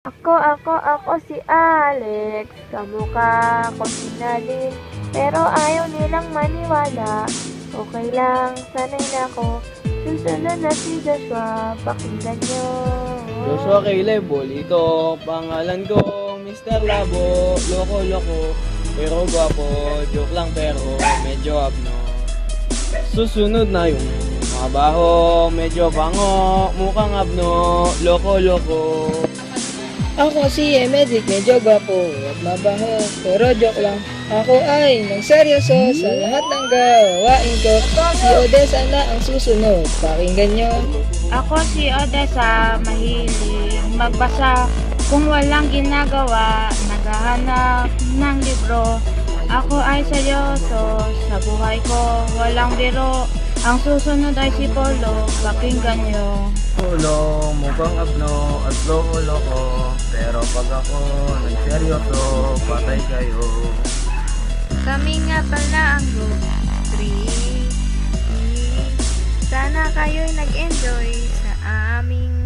Ako si Alex, kamukha ko si Nadine, pero ayaw nilang maniwala. Okay lang, sanay na ako, susunod na si Joshua, pakinggan nyo. Joshua Caleb, ito pangalan ko, Mr. Labo, loko-loko, pero gwapo, joke lang pero medyo abno. Susunod na yung mabaho, medyo pango, mukhang abno, loko-loko. Ako si Emedic, medyo gwapo at mabaho, pero joke lang. Ako ay nagseryoso sa lahat ng gawain ko. Si Odessa na ang susunod, pakinggan nyo. Ako si Odessa, mahilig magbasa. Kung walang ginagawa, naghahanap ng libro. Ako ay seryoso, sa buhay ko walang biro. Ang susunod ay si Polo, pakinggan nyo. Polo, mukhang abno at loko-loko, pero pag ako nagseryoso, patay kayo. Kami nga pala ang group 3. Sana kayo'y nag-enjoy sa aming